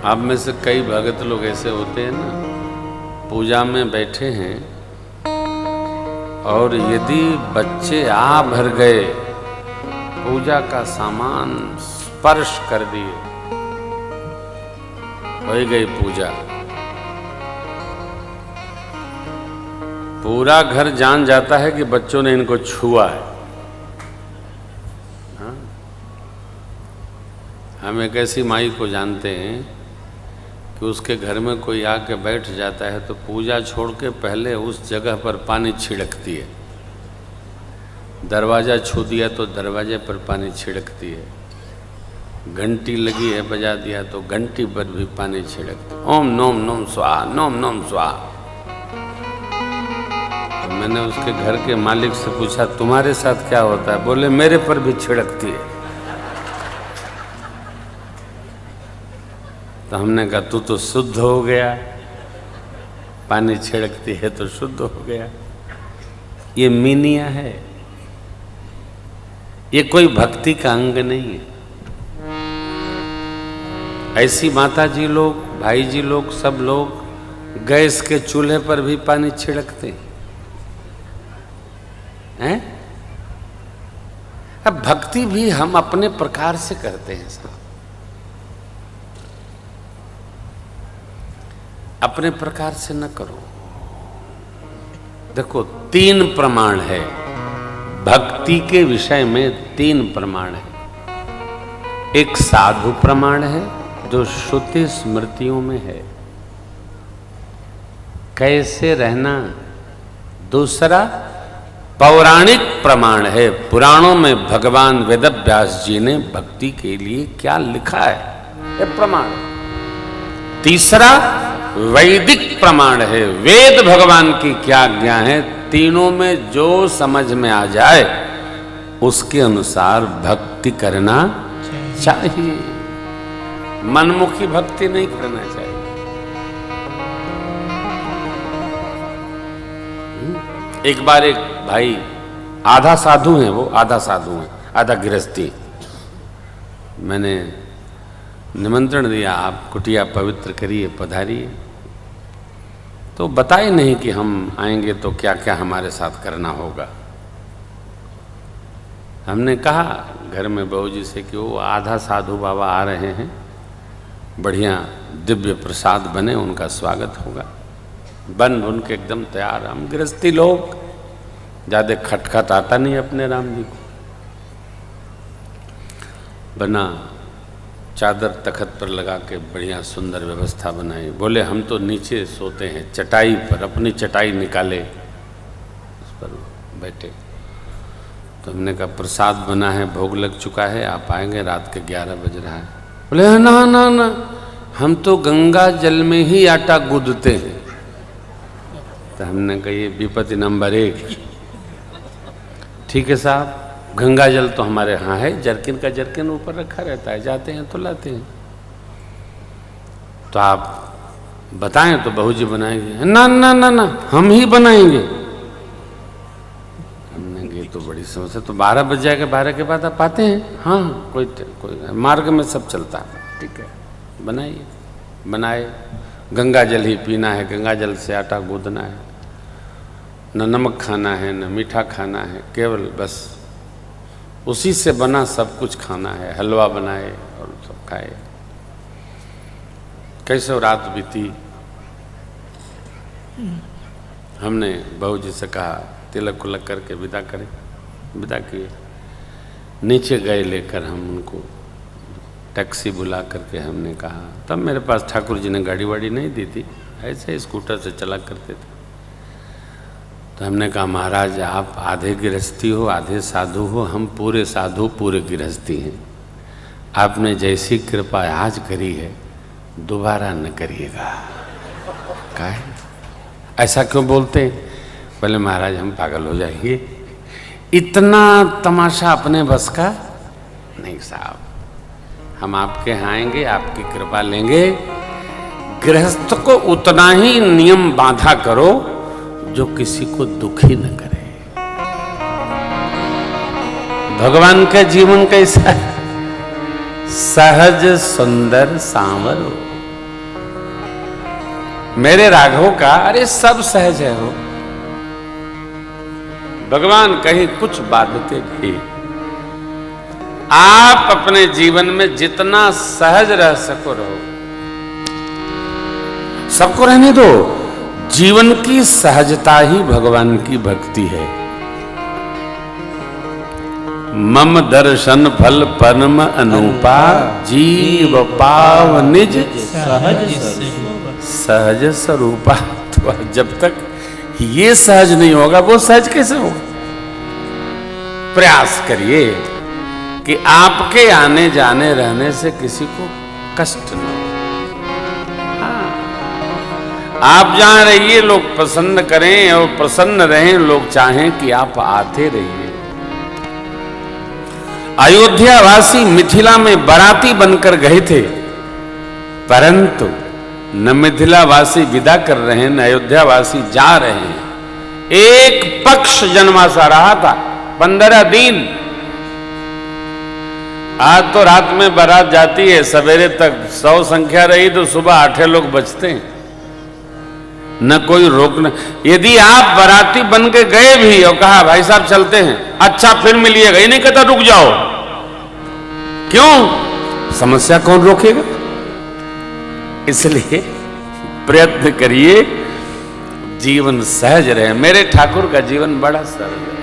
आप में से कई भगत लोग ऐसे होते हैं ना, पूजा में बैठे हैं और यदि बच्चे आ भर गए, पूजा का सामान स्पर्श कर दिए, हो गई पूजा। पूरा घर जान जाता है कि बच्चों ने इनको छुआ है। हाँ? हम एक ऐसी माई को जानते हैं कि उसके घर में कोई आके बैठ जाता है तो पूजा छोड़ के पहले उस जगह पर पानी छिड़कती है। दरवाज़ा छू दिया तो दरवाजे पर पानी छिड़कती है, घंटी लगी है बजा दिया तो घंटी पर भी पानी छिड़कती है। ओम नोम नोम स्वाहा, नोम नोम स्वाहा। तो मैंने उसके घर के मालिक से पूछा, तुम्हारे साथ क्या होता है? बोले मेरे पर भी छिड़कती है। तो हमने कहा तू तो शुद्ध हो गया, पानी छिड़कती है तो शुद्ध हो गया। ये मीनिया है, ये कोई भक्ति का अंग नहीं है। ऐसी माता जी लोग, भाई जी लोग, सब लोग गैस के चूल्हे पर भी पानी छिड़कते हैं। अब भक्ति भी हम अपने प्रकार से करते हैं साहब, अपने प्रकार से न करो। देखो 3 प्रमाण है भक्ति के विषय में, 3 प्रमाण है। एक साधु प्रमाण है जो श्रुति स्मृतियों में है, कैसे रहना। दूसरा पौराणिक प्रमाण है, पुराणों में भगवान वेदव्यास जी ने भक्ति के लिए क्या लिखा है, ये प्रमाण। तीसरा वैदिक प्रमाण है, वेद भगवान की क्या आज्ञा है। तीनों में जो समझ में आ जाए उसके अनुसार भक्ति करना चाहिए। मनमुखी भक्ति नहीं करना चाहिए। एक बार एक भाई, आधा साधु हैं वो, आधा साधु हैं, आधा गृहस्थी। मैंने निमंत्रण दिया, आप कुटिया पवित्र करिए, पधारिए। तो बताए नहीं कि हम आएंगे तो क्या क्या हमारे साथ करना होगा। हमने कहा घर में बहू जी से कि वो आधा साधु बाबा आ रहे हैं, बढ़िया दिव्य प्रसाद बने, उनका स्वागत होगा। बन बुन के एकदम तैयार। हम गृहस्थी लोग, ज़्यादा खटखट आता नहीं अपने राम जी को। बना, चादर तखत पर लगा के बढ़िया सुंदर व्यवस्था बनाई। बोले हम तो नीचे सोते हैं चटाई पर, अपनी चटाई निकाले, उस पर बैठे। तो हमने कहा प्रसाद बना है, भोग लग चुका है, आप आएंगे, रात के 11 बज रहा है। बोले ना ना ना, हम तो गंगा जल में ही आटा गूंदते हैं। तो हमने कहा ये विपत्ति नंबर 1। ठीक है साहब, गंगा जल तो हमारे यहाँ है, जरकिन का जरकिन ऊपर रखा रहता है, जाते हैं तो लाते हैं। तो आप बताएं तो बहू जी बनाएंगे। ना ना ना ना, हम ही बनाएंगे। हमने कहा तो बड़ी समस्या। तो 12 बज जाएगा, 12 के बाद आप आते हैं? हाँ, कोई मार्ग में सब चलता है। ठीक है, बनाइए। बनाए। गंगा जल ही पीना है, गंगा जल से आटा गूंदना है, न नमक खाना है न मीठा खाना है, केवल बस उसी से बना सब कुछ खाना है। हलवा बनाए और सब खाए। कैसे रात बीती। हमने बहू जी से कहा तिलक उलक करके विदा करें। विदा किए, नीचे गए लेकर हम उनको, टैक्सी बुला करके हमने कहा। तब मेरे पास ठाकुर जी ने गाड़ी वाड़ी नहीं दी थी, ऐसे स्कूटर से चला करते थे। तो हमने कहा महाराज आप आधे गृहस्थी हो, आधे साधु हो, हम पूरे साधु पूरे गृहस्थी हैं। आपने जैसी कृपा आज करी है दोबारा न करिएगा। काहे ऐसा क्यों बोलते? बोले महाराज हम पागल हो जाएंगे, इतना तमाशा अपने बस का नहीं साहब। हम आपके यहाँ आएंगे, आपकी कृपा लेंगे। गृहस्थ को उतना ही नियम बांधा करो जो किसी को दुखी न करे। भगवान का जीवन कैसा है? सहज सुंदर सांवर हो। मेरे राघव का, अरे सब सहज है हो। भगवान कहीं कुछ बाधते भी, आप अपने जीवन में जितना सहज रह सको रहो, सबको रहने दो। जीवन की सहजता ही भगवान की भक्ति है। मम दर्शन फल परम अनुपा, जीव पाव निज सहज स्वरूपा। तो जब तक ये सहज नहीं होगा, वो सहज कैसे होगा? प्रयास करिए कि आपके आने जाने रहने से किसी को कष्ट न हो। आप जहां रहिए लोग पसंद करें और प्रसन्न रहें, लोग चाहें कि आप आते रहिए। अयोध्यावासी मिथिला में बाराती बनकर गए थे, परंतु न मिथिलावासी विदा कर रहे हैं, न अयोध्यावासी जा रहे हैं। एक पक्ष जनमासा रहा था 15 दिन। आज तो रात में बारात जाती है, सवेरे तक 100 संख्या रही तो सुबह 8 लोग बचते हैं, न कोई रोकना। यदि आप बाराती बन के गए भी और कहा भाई साहब चलते हैं, अच्छा फिर मिलिएगा, ये नहीं कहता रुक जाओ। क्यों? समस्या कौन रोकेगा? इसलिए प्रयत्न करिए जीवन सहज रहे। मेरे ठाकुर का जीवन बड़ा सरल है।